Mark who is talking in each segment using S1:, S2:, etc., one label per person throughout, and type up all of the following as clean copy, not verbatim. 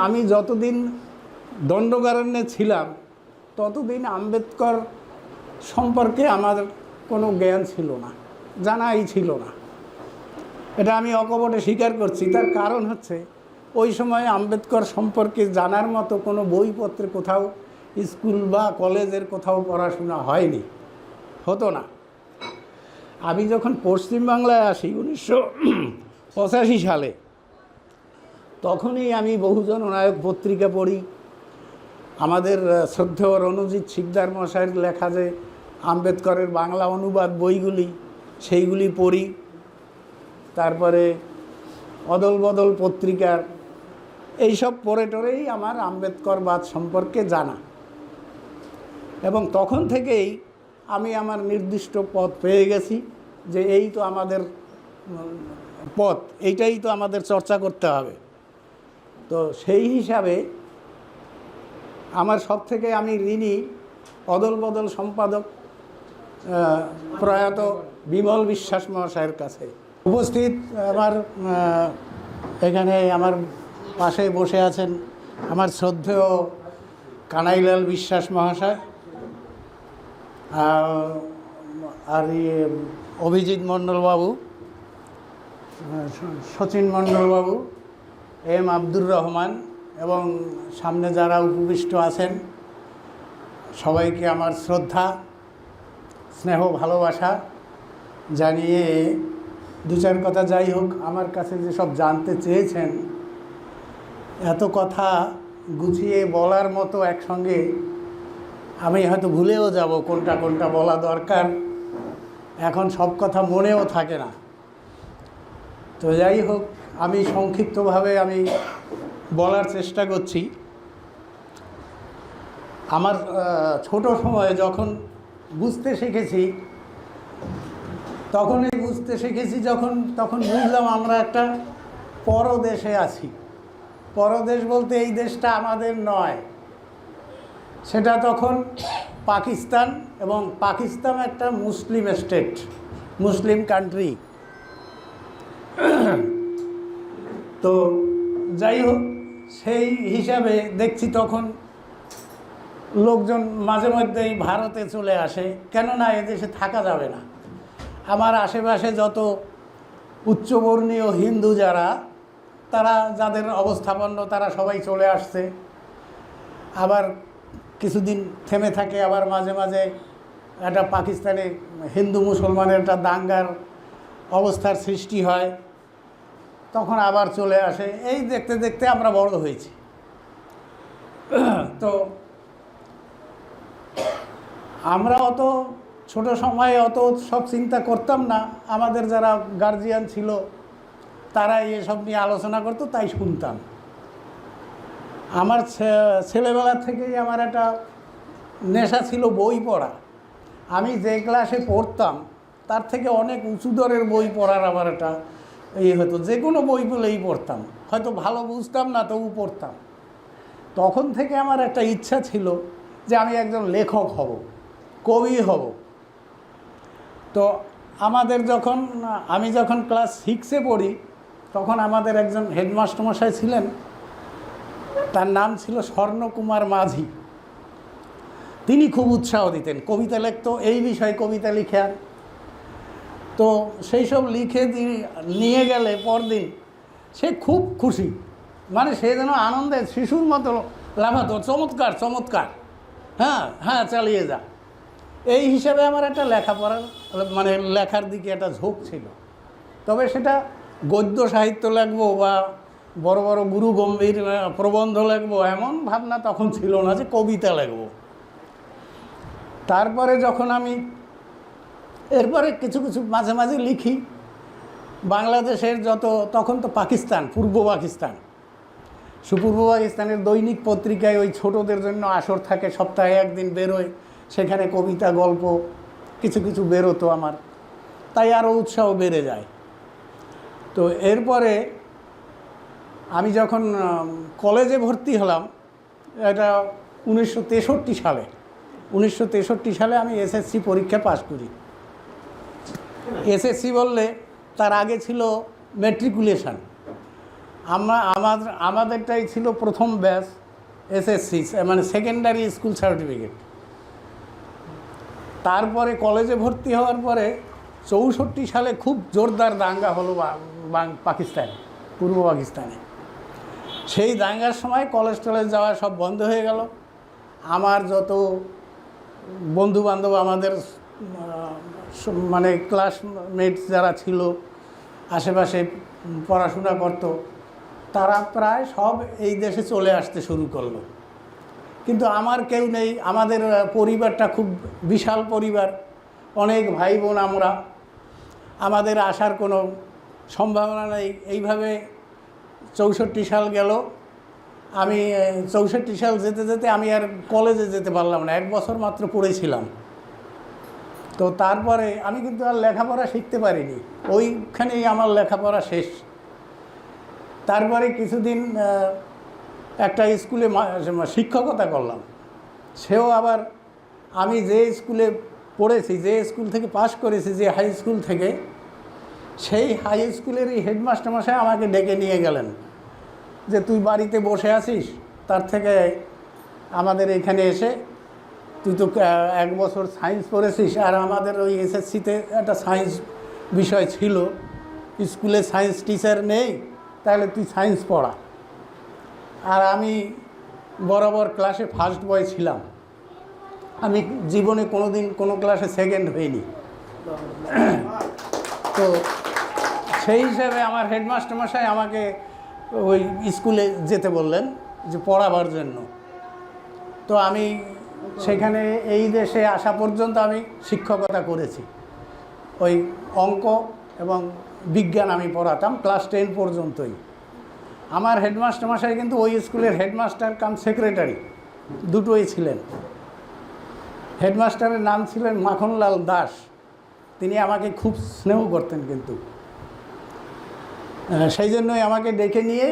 S1: আমি যতদিন দণ্ডকারণ্যে ছিলাম ততদিন আম্বেদকর সম্পর্কে আমার কোনো জ্ঞান ছিল না, জানাই ছিল না। এটা আমি অকপটে স্বীকার করছি। তার কারণ হচ্ছে ওই সময় আম্বেদকর সম্পর্কে জানার মতো কোনো বইপত্রে কোথাও স্কুল বা কলেজের কোথাও পড়াশোনা হয়নি, হতো না। আমি যখন পশ্চিমবাংলায় আসি 1985 সালে, তখনই আমি বহুজন নায়ক পত্রিকা পড়ি। আমাদের শ্রদ্ধেয় রণজিৎ শিকদার মশাইয়ের লেখা যে আম্বেদকরের বাংলা অনুবাদ বইগুলি, সেইগুলি পড়ি। তারপরে অদল বদল পত্রিকার এইসব পড়ে টরেই আমার আম্বেদকরবাদ সম্পর্কে জানা, এবং তখন থেকেই আমি আমার নির্দিষ্ট পথ পেয়ে গেছি যে এই তো আমাদের পথ, এইটাই তো আমাদের চর্চা করতে হবে। তো সেই হিসাবে আমার সব থেকে আমি ঋণী অদল বদল সম্পাদক প্রয়াত বিমল বিশ্বাস মহাশয়ের কাছে। উপস্থিত আমার এখানে আমার পাশে বসে আছেন আমার শ্রদ্ধেয় কানাইলাল বিশ্বাস মহাশয়, আর অভিজিৎ মণ্ডলবাবু, শচীন মণ্ডলবাবু, এম আব্দুর রহমান, এবং সামনে যারা উপবিষ্ট আছেন সবাইকে আমার শ্রদ্ধা, স্নেহ, ভালোবাসা জানিয়ে দু চার কথা, যাই হোক, আমার কাছে যেসব জানতে চেয়েছেন এত কথা গুছিয়ে বলার মতো একসঙ্গে আমি হয়তো ভুলেও যাব কোনটা কোনটা বলা দরকার, এখন সব কথা মনেও থাকে না। তো যাই হোক, আমি সংক্ষিপ্তভাবে আমি বলার চেষ্টা করছি। আমার ছোট সময়ে যখন বুঝতে শিখেছি, তখন বুঝলাম আমরা একটা পরদেশে আছি। পরদেশ বলতে এই দেশটা আমাদের নয়, সেটা তখন পাকিস্তান, এবং পাকিস্তান একটা মুসলিম স্টেট, মুসলিম কান্ট্রি। তো যাই হোক, সেই হিসাবে দেখছি তখন লোকজন মাঝে মধ্যেই ভারতে চলে আসে, কেননা এদেশে থাকা যাবে না। আমার আশেপাশে যত উচ্চবর্ণীয় হিন্দু যারা, তারা যাদের অবস্থাপন্ন, তারা সবাই চলে আসছে। আবার কিছুদিন থেমে থাকে, আবার মাঝে মাঝে একটা পাকিস্তানে হিন্দু মুসলমানের একটা দাঙ্গার অবস্থার সৃষ্টি হয়, তখন আবার চলে আসে। এই দেখতে দেখতে আমরা বড় হয়েছি। তো আমরা অত ছোট সময়ে অত সব চিন্তা করতাম না। আমাদের যারা গার্জিয়ান ছিল তারা এসব নিয়ে আলোচনা করতো, তাই শুনতাম। আমার ছেলেবেলা থেকেই আমার একটা নেশা ছিল বই পড়া। আমি যে ক্লাসে পড়তাম তার থেকে অনেক উঁচু দরের বই পড়ার আমার একটা হতো। যে কোনো বই বলেই পড়তাম, হয়তো ভালো বুঝতাম না, তবু পড়তাম। তখন থেকে আমার একটা ইচ্ছা ছিল যে আমি একজন লেখক হব, কবি হব। তো আমি যখন ক্লাস 6-এ পড়ি, তখন আমাদের একজন হেডমাস্টারমশাই ছিলেন, তার নাম ছিল স্বর্ণকুমার মাঝি। তিনি খুব উৎসাহ দিতেন, কবিতা লিখতো, এই বিষয়ে কবিতা লিখেন। তো সেই সব লিখে নিয়ে গেলে পরদিন সে খুব খুশি, মানে সে যেন আনন্দে শিশুর মতো লাফাতো, চমৎকার চমৎকার, হ্যাঁ হ্যাঁ চালিয়ে যা। এই হিসাবে আমার একটা লেখাপড়ার মানে লেখার দিকে একটা ঝোঁক ছিল। তবে সেটা গদ্য সাহিত্য লিখবো বা বড় বড় গুরু গম্ভীর প্রবন্ধ লিখবো এমন ভাবনা তখন ছিল না, যে কবিতা লিখবো। তারপরে যখন আমি এরপরে কিছু কিছু মাঝে মাঝে লিখি বাংলাদেশের তখন তো পাকিস্তান, পূর্ব পাকিস্তান, সুপূর্ব পাকিস্তানের দৈনিক পত্রিকায় ওই ছোটদের জন্য আসর থাকে, সপ্তাহে একদিন বেরোয়, সেখানে কবিতা গল্প কিছু কিছু বেরোতো আমার, তাই আরও উৎসাহ বেড়ে যায়। তো এরপরে আমি যখন কলেজে ভর্তি হলাম, এটা 1963 সালে, 1963 সালে আমি এসএসসি পরীক্ষা পাশ করি। এসএসসি বললে তার আগে ছিল ম্যাট্রিকুলেশন। আমাদেরটাই ছিল প্রথম ব্যাচ এসএসসি, মানে সেকেন্ডারি স্কুল সার্টিফিকেট। তারপরে কলেজে ভর্তি হওয়ার পরে 64 সালে খুব জোরদার দাঙ্গা হলো পাকিস্তানে, পূর্ব পাকিস্তানে। সেই দাঙ্গার সময় কলেজ টলেজ যাওয়া সব বন্ধ হয়ে গেল। আমার যত বন্ধুবান্ধব, আমাদের মানে ক্লাসমেট যারা ছিল আশেপাশে পড়াশোনা করতো, তারা প্রায় সব এই দেশে চলে আসতে শুরু করলো। কিন্তু আমার কেউ নেই। আমাদের পরিবারটা খুব বিশাল পরিবার, অনেক ভাই বোন আমরা, আমাদের আসার কোনো সম্ভাবনা নেই। এইভাবে 64 সাল গেল। আমি 64 সাল যেতে যেতে আমি আর কলেজে যেতে পারলাম না, 1 বছর মাত্র পড়েছিলাম। তো তারপরে আমি কিন্তু আর লেখাপড়া শিখতে পারিনি, ওইখানেই আমার লেখাপড়া শেষ। তারপরে কিছুদিন একটা স্কুলে শিক্ষকতা করলাম। সেও আবার আমি যে স্কুলে পড়েছি, যে স্কুল থেকে পাশ করেছি, যে হাই স্কুল থেকে, সেই হাই স্কুলেরই হেডমাস্টার মশাই আমাকে ডেকে নিয়ে গেলেন যে তুই বাড়িতে বসে আছিস, তার থেকে আমাদের এখানে এসে, তুই তো 1 বছর সায়েন্স পড়েছিস, আর আমাদের ওই এসএসসিতে একটা সায়েন্স বিষয় ছিল, স্কুলে সায়েন্স টিচার নেই, তাহলে তুই সায়েন্স পড়া। আর আমি বরাবর ক্লাসে ফার্স্ট বয় ছিলাম, আমি জীবনে কোনো দিন কোনো ক্লাসে সেকেন্ড হইনি। তো সেই হিসাবে আমার হেডমাস্টার মশাই আমাকে ওই স্কুলে যেতে বললেন যে পড়াবার জন্য। তো আমি সেখানে এই দেশে আসা পর্যন্ত আমি শিক্ষকতা করেছি। ওই অঙ্ক এবং বিজ্ঞান আমি পড়াতাম ক্লাস 10 পর্যন্তই। আমার হেডমাস্টার মশাই কিন্তু ওই স্কুলের হেডমাস্টার কাম সেক্রেটারি, দুটোই ছিলেন। হেডমাস্টারের নাম ছিলেন মাখনলাল দাস। তিনি আমাকে খুব স্নেহ করতেন কিন্তু, সেই জন্যই আমাকে ডেকে নিয়ে,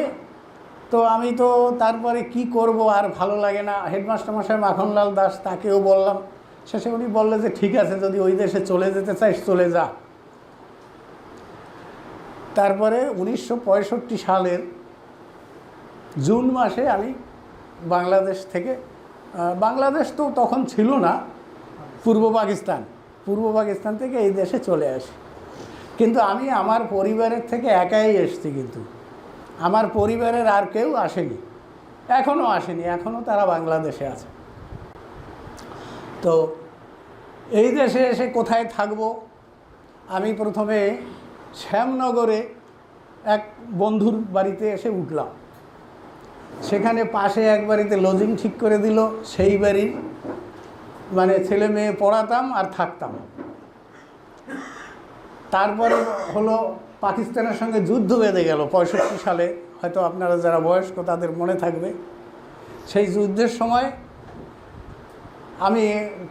S1: তো আমি তো তারপরে কি করব, আর ভালো লাগে না। হেডমাস্টার মশাই মাখনলাল দাস, তাকেও বললাম। শেষে উনি বললেন যে ঠিক আছে, যদি ওই দেশে চলে যেতে চাইস চলে যা। তারপরে 1965 সালের জুন মাসে আমি বাংলাদেশ থেকে, বাংলাদেশ তো তখন ছিল না, পূর্ব পাকিস্তান থেকে এই দেশে চলে আসি। কিন্তু আমি আমার পরিবারের থেকে একাই এসেছি, কিন্তু আমার পরিবারের আর কেউ আসেনি, এখনও আসেনি, এখনও তারা বাংলাদেশে আছে। তো এই দেশে এসে কোথায় থাকব, আমি প্রথমে শ্যামনগরে এক বন্ধুর বাড়িতে এসে উঠলাম। সেখানে পাশে এক বাড়িতে লজিং ঠিক করে দিল, সেই বাড়ির মানে ছেলে মেয়ে পড়াতাম আর থাকতাম। তারপরে হলো পাকিস্তানের সঙ্গে যুদ্ধ বেঁধে গেল 65 সালে, হয়তো আপনারা যারা বয়স্ক তাদের মনে থাকবে। সেই যুদ্ধের সময় আমি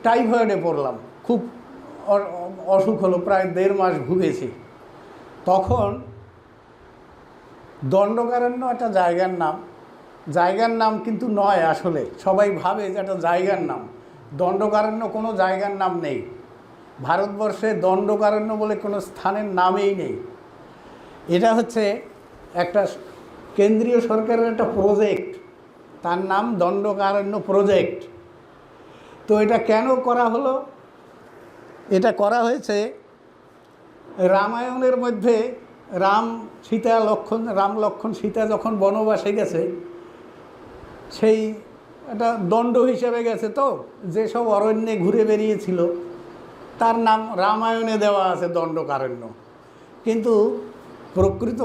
S1: টাইফয়েডে পড়লাম, খুব অসুখ হলো, প্রায় 1.5 মাস ভুগেছি। তখন দণ্ডকারণ্য একটা জায়গার নাম কিন্তু নয়, আসলে সবাই ভাবে যে একটা জায়গার নাম। দণ্ডকারণ্য কোনো জায়গার নাম নেই, ভারতবর্ষে দণ্ডকারণ্য বলে কোনো স্থানের নামেই নেই। এটা হচ্ছে একটা কেন্দ্রীয় সরকারের একটা প্রজেক্ট, তার নাম দণ্ডকারণ্য প্রজেক্ট। তো এটা কেন করা হলো? এটা করা হয়েছে রামায়ণের মধ্যে রাম লক্ষ্মণ সীতা যখন বনবাসে গেছে, সেই একটা দণ্ড হিসেবে গেছে। তো যেসব অরণ্যে ঘুরে বেরিয়েছিল তার নাম রামায়ণে দেওয়া আছে দণ্ডকারণ্য। কিন্তু প্রকৃত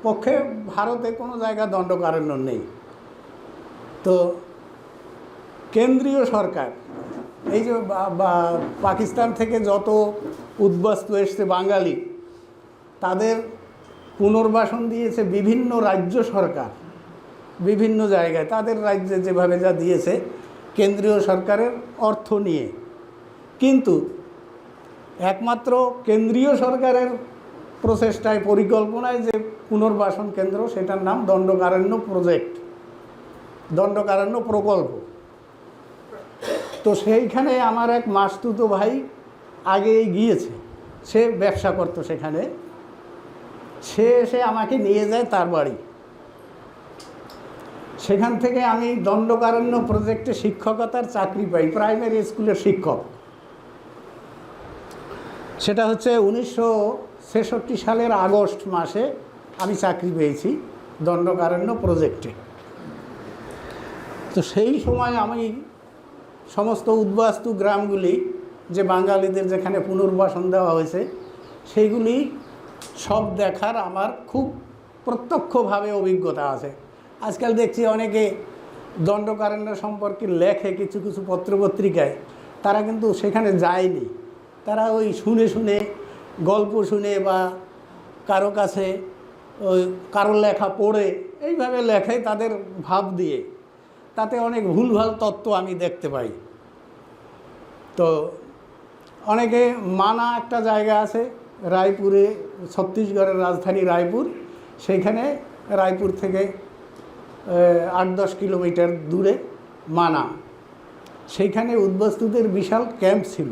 S1: পক্ষে ভারতে কোনো জায়গা দণ্ডকারণ্য নেই। তো কেন্দ্রীয় সরকার, এই যে পাকিস্তান থেকে যত উদ্বাস্তু এসছে বাঙালি, তাদের পুনর্বাসন দিয়েছে বিভিন্ন রাজ্য সরকার, বিভিন্ন জায়গায় তাদের রাজ্যে যেভাবে যা দিয়েছে কেন্দ্রীয় সরকারের অর্থ নিয়ে। কিন্তু একমাত্র কেন্দ্রীয় সরকারের প্রচেষ্টায়, পরিকল্পনায় যে পুনর্বাসন কেন্দ্র, সেটার নাম দণ্ডকারণ্য প্রজেক্ট, দণ্ডকারণ্য প্রকল্প। তো সেইখানে আমার এক মাসতুতো ভাই আগেই গিয়েছে, সে ব্যবসা করতো সেখানে। সে এসে আমাকে নিয়ে যায় তার বাড়ি, সেখান থেকে আমি দণ্ডকারণ্য প্রজেক্টে শিক্ষকতার চাকরি পাই, প্রাইমারি স্কুলের শিক্ষক। সেটা হচ্ছে 1966 সালের আগস্ট মাসে আমি চাকরি পেয়েছি দণ্ডকারণ্য প্রজেক্টে। তো সেই সময় আমি সমস্ত উদ্বাস্তু গ্রামগুলি যে বাঙালিদের যেখানে পুনর্বাসন দেওয়া হয়েছে সেইগুলি সব দেখার আমার খুব প্রত্যক্ষভাবে অভিজ্ঞতা আছে। আজকাল দেখছি অনেকে দণ্ডকারণ্য সম্পর্কে লেখে কিছু কিছু পত্রপত্রিকায়, তারা কিন্তু সেখানে যায়নি। তারা ওই শুনে শুনে, গল্প শুনে বা কারো কাছে ওই কারো লেখা পড়ে এইভাবে লেখে তাদের ভাব দিয়ে, তাতে অনেক ভুলভাল তত্ত্ব আমি দেখতে পাই। তো অনেকে মানা একটা জায়গা আছে রায়পুরে, ছত্তিশগড়ের রাজধানী রায়পুর, সেইখানে রায়পুর থেকে 8-10 কিলোমিটার দূরে মানা, সেইখানে উদ্বাস্তুদের বিশাল ক্যাম্প ছিল।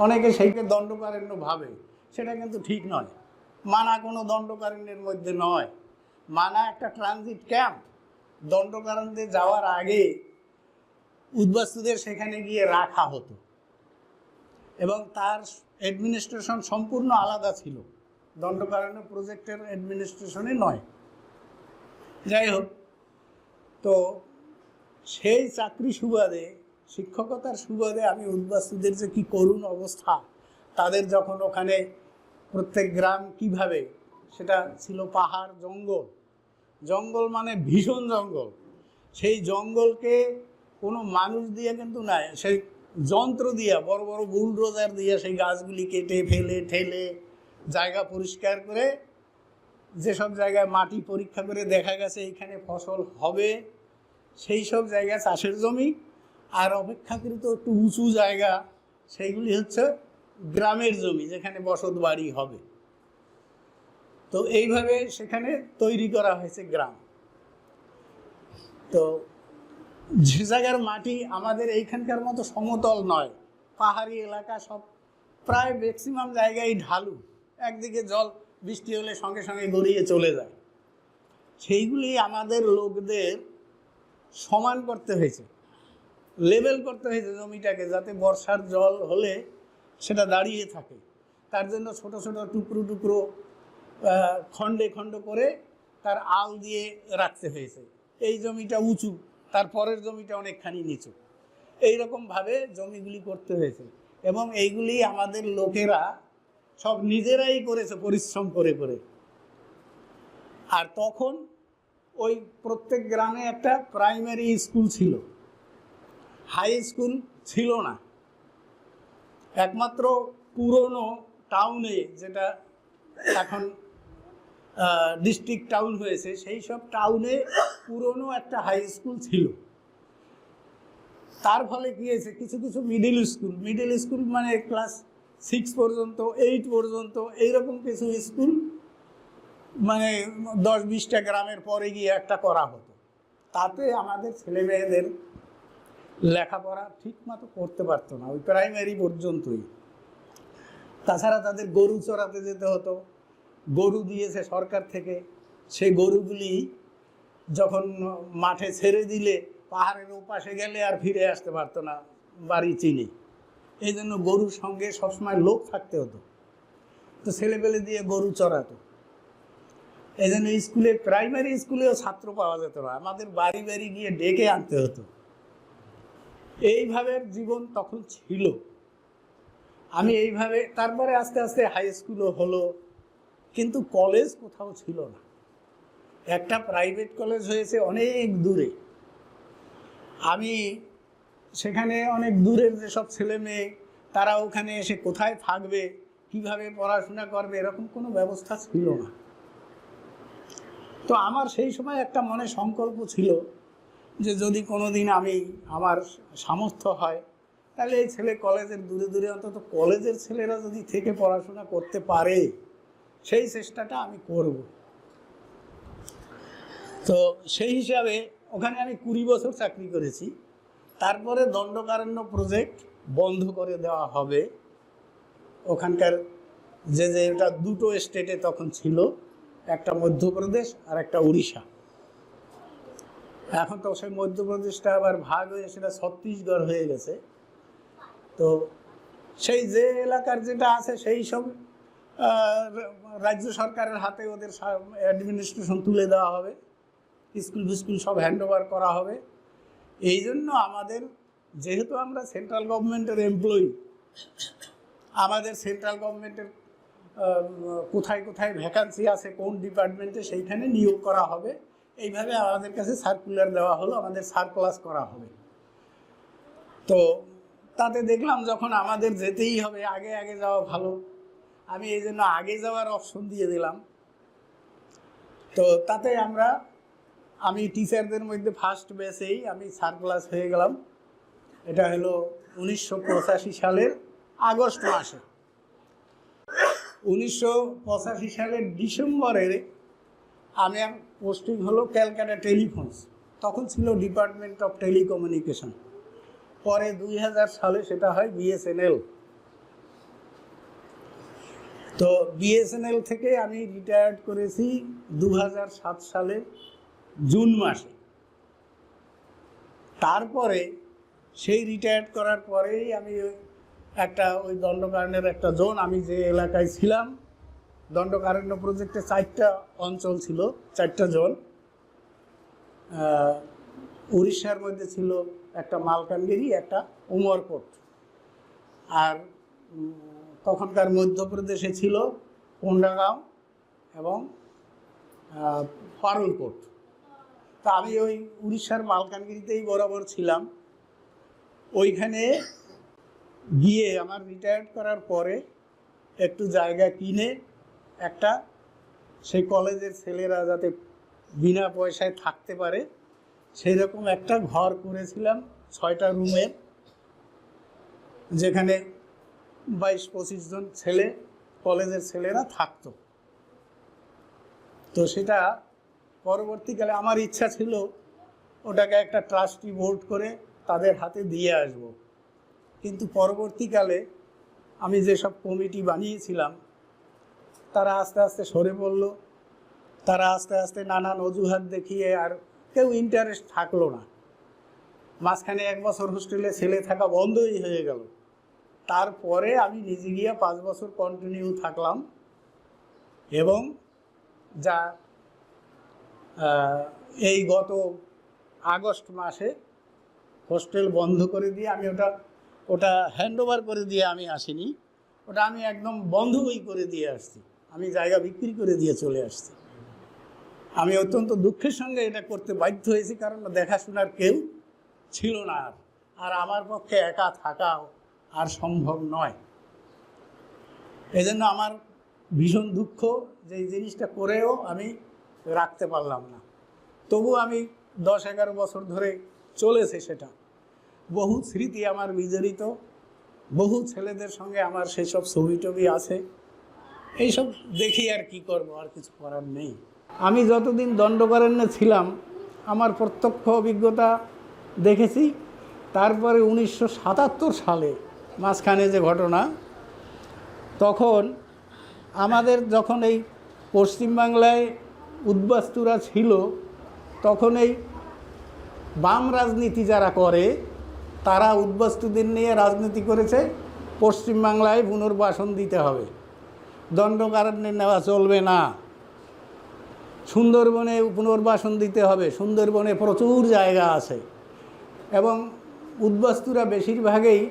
S1: অনেকে সেইকে দণ্ডকারণ্য ভাবে, সেটা কিন্তু ঠিক নয়। মানা কোনো দণ্ডকারণ্যের মধ্যে নয়, মানা একটা ট্রানজিট ক্যাম্প। দণ্ডকারণ্যে যাওয়ার আগে উদ্বাস্তুদের সেখানে গিয়ে রাখা হতো এবং তার অ্যাডমিনিস্ট্রেশন সম্পূর্ণ আলাদা ছিল, দণ্ডকারণ্য প্রজেক্টের অ্যাডমিনিস্ট্রেশনে নয়। যাই হোক, তো সেই চাকরি সুবাদে, শিক্ষকতার সুবাদে আমি উদ্বাস্তুদের যে কী করুণ অবস্থা, তাদের যখন ওখানে প্রত্যেক গ্রাম কিভাবে, সেটা ছিল পাহাড়, জঙ্গল, জঙ্গল মানে ভীষণ জঙ্গল। সেই জঙ্গলকে কোনো মানুষ দিয়ে কিন্তু নয়, সেই যন্ত্র দিয়ে, বড় বড় বুলডোজার দিয়ে সেই গাছগুলি কেটে ফেলে ঠেলে জায়গা পরিষ্কার করে, যেসব জায়গায় মাটি পরীক্ষা করে দেখা গেছে এইখানে ফসল হবে, সেই সব জায়গা চাষের জমি। আর অপেক্ষাকৃত একটু উঁচু জায়গা, সেইগুলি হচ্ছে গ্রামের জমি, যেখানে বসত বাড়ি হবে। তো এইভাবে সেখানে তৈরি করা হয়েছে গ্রাম। তো যে জায়গার মাটি আমাদের এইখানকার মতো সমতল নয়, পাহাড়ি এলাকা, সব প্রায় ম্যাক্সিমাম জায়গায় ঢালু, একদিকে জল বৃষ্টি হলে সঙ্গে সঙ্গে গড়িয়ে চলে যায়। সেইগুলি আমাদের লোকদের সমান করতে হয়েছে, লেভেল করতে হয়েছে জমিটাকে, যাতে বর্ষার জল হলে সেটা দাঁড়িয়ে থাকে। তার জন্য ছোট ছোট টুকরো টুকরো খণ্ডে খণ্ড করে তার আল দিয়ে রাখতে হয়েছে। এই জমিটা উঁচু, তারপরের জমিটা অনেকখানি নিচু, এইরকমভাবে জমিগুলি করতে হয়েছে। এবং এইগুলি আমাদের লোকেরা সব নিজেরাই করেছে পরিশ্রম করে করে। আর তখন ওই প্রত্যেক গ্রামে একটা প্রাইমারি স্কুল ছিল, হাই স্কুল ছিল না। একমাত্র পুরনো টাউনে, যেটা এখন ডিস্ট্রিক্ট টাউন হয়েছে, সেই সব টাউনে পুরনো একটা হাই স্কুল ছিল। তার ফলে কী হয়েছে, কিছু কিছু মিডিল স্কুল মানে ক্লাস 6 পর্যন্ত, 8 পর্যন্ত, এইরকম কিছু স্কুল মানে 10-20টা গ্রামের পরে গিয়ে একটা করা হতো। তাতে আমাদের ছেলেমেয়েদের লেখাপড়া ঠিক মতো করতে পারতো না, ওই প্রাইমারি পর্যন্তই। তাছাড়া তাদের গরু চড়াতে যেতে হতো, গরু দিয়েছে সরকার থেকে, সেই গরুগুলি যখন মাঠে ছেড়ে দিলে পাহাড়ের ওপাশে গেলে আর ফিরে আসতে পারতো না বাড়ি চিনি, এই জন্য গরুর সঙ্গে সবসময় লোক থাকতে হতো। তো ছেলেপেলে দিয়ে গরু চড়াতো, এই জন্য স্কুলে, প্রাইমারি স্কুলেও ছাত্র পাওয়া যেত না, আমাদের বাড়ি বাড়ি গিয়ে ডেকে আনতে হতো। এইভাবে জীবন তখন ছিল। আমি এইভাবে, তারপরে আস্তে আস্তে হাই স্কুলও হলো, কিন্তু কলেজ কোথাও ছিল না। একটা প্রাইভেট কলেজ হয়েছে অনেক দূরে। আমি সেখানে অনেক দূরের যেসব ছেলে মেয়ে, তারা ওখানে এসে কোথায় থাকবে, কিভাবে পড়াশোনা করবে, এরকম কোনো ব্যবস্থা ছিল না। তো আমার সেই সময় একটা মনে সংকল্প ছিল যে যদি কোনো দিন আমার সামর্থ্য হয়, তাহলে এই ছেলে কলেজের দূরে দূরে, অন্তত কলেজের ছেলেরা যদি থেকে পড়াশোনা করতে পারে, সেই চেষ্টাটা আমি করব। তো সেই হিসাবে ওখানে আমি 20 বছর চাকরি করেছি। তারপরে দণ্ডকারণ্য প্রজেক্ট বন্ধ করে দেওয়া হবে। ওখানকার এটা দুটো স্টেটে তখন ছিল, একটা মধ্যপ্রদেশ আর একটা উড়িষ্যা। এখন তো সেই মধ্যপ্রদেশটা আবার ভাগ হয়ে সেটা ছত্তিশগড় হয়ে গেছে। তো সেই যে এলাকার যেটা আছে সেই সব রাজ্য সরকারের হাতে ওদের অ্যাডমিনিস্ট্রেশন তুলে দেওয়া হবে, স্কুল ফিস্কুল সব হ্যান্ড ওভার করা হবে। এই জন্য আমাদের, যেহেতু আমরা সেন্ট্রাল গভর্নমেন্টের এমপ্লয়ি, আমাদের সেন্ট্রাল গভর্নমেন্টের কোথায় কোথায় ভ্যাকান্সি আছে কোন ডিপার্টমেন্টে সেইখানে নিয়োগ করা হবে, এইভাবে আমাদের কাছে সার্কুলার দেওয়া হলো, আমাদের সার্কুলাস করা হবে। তো তাতে দেখলাম যখন আমাদের যেতেই হবে, আগে আগে যাওয়া ভালো, আমি এই জন্য আগে যাওয়ার অপশন দিয়ে দিলাম। তো তাতে আমি টিচারদের মধ্যে ফার্স্ট ব্যাচেই আমি সার্কুলাস হয়ে গেলাম। এটা হলো 1985 সালের আগস্ট মাসে। 1985 সালের ডিসেম্বরে আমি পোস্টিং হলো ক্যালকাটা টেলিফোনস, তখন ছিল ডিপার্টমেন্ট অফ টেলিকমিউনিকেশন। পরে 2000 সালে সেটা হয় বিএসএনএল। তো বিএসএনএল থেকে আমি রিটায়ার্ড করেছি 2007 সালের জুন মাসে। তারপরে সেই রিটায়ার্ড করার পরেই আমি ওই দণ্ডকারণ্যের একটা জোন, আমি যে এলাকায় ছিলাম, দণ্ডকারণ্য প্রজেক্টে 4টা অঞ্চল ছিল, 4টা জোন। উড়িষ্যার মধ্যে ছিল একটা মালকানগিরি, একটা উমরকোট, আর তখনকার মধ্যপ্রদেশে ছিল কোন্ডাগাঁও এবং পারুলকোট। তা আমি ওই উড়িষ্যার মালকানগিরিতেই বরাবর ছিলাম। ওইখানে গিয়ে আমার রিটায়ার্ড করার পরে একটু জায়গা কিনে সেই কলেজের ছেলেরা যাতে বিনা পয়সায় থাকতে পারে সেই রকম একটা ঘর করেছিলাম, 6টা রুমের, যেখানে 22-25 জন ছেলে, কলেজের ছেলেরা থাকতো। তো সেটা পরবর্তীকালে আমার ইচ্ছা ছিল ওটাকে একটা ট্রাস্টি বোর্ড করে তাদের হাতে দিয়ে আসব, কিন্তু পরবর্তীকালে আমি যেসব কমিটি বানিয়েছিলাম তারা আস্তে আস্তে সরে পড়ল, তারা আস্তে আস্তে নানান অজুহাত দেখিয়ে আর কেউ ইন্টারেস্ট থাকলো না। মাঝখানে 1 বছর হোস্টেলে ছেলে থাকা বন্ধই হয়ে গেল। তারপরে আমি নিজে গিয়ে 5 বছর কন্টিনিউ থাকলাম এবং যা এই গত আগস্ট মাসে হোস্টেল বন্ধ করে দিয়ে আমি ওটা হ্যান্ড ওভার করে দিয়ে আমি আসিনি, ওটা আমি একদম বন্ধই করে দিয়ে আসছি, আমি জায়গা বিক্রি করে দিয়ে চলে আসছি। আমি অত্যন্ত দুঃখের সঙ্গে এটা করতে বাধ্য হয়েছি, কারণ দেখাশোনার কেউ ছিল না, আর আমার পক্ষে একা থাকাও আর সম্ভব নয়। এই জন্য আমার ভীষণ দুঃখ যে এই জিনিসটা করেও আমি রাখতে পারলাম না। তবু আমি 10-11 বছর ধরে চলেছে সেটা। বহু স্মৃতি আমার বিজড়িত, বহু ছেলেদের সঙ্গে আমার সেসব ছবি টবি আছে। এইসব দেখি আর কি করব, আর কিছু করার নেই। আমি যতদিন দণ্ডকারণ্যে ছিলাম আমার প্রত্যক্ষ অভিজ্ঞতা দেখেছি। তারপরে 1977 সালে মাঝখানে যে ঘটনা, তখন আমাদের যখন এই পশ্চিমবাংলায় উদ্বাস্তুরা ছিল, তখন এই বাম রাজনীতি যারা করে তারা উদ্বাস্তুদের নিয়ে রাজনীতি করেছে, পশ্চিমবাংলায় পুনর্বাসন দিতে হবে, দণ্ডকারণ্যে নেওয়া চলবে না, সুন্দরবনে পুনর্বাসন দিতে হবে, সুন্দরবনে প্রচুর জায়গা আছে। এবং উদ্বাস্তুরা বেশিরভাগই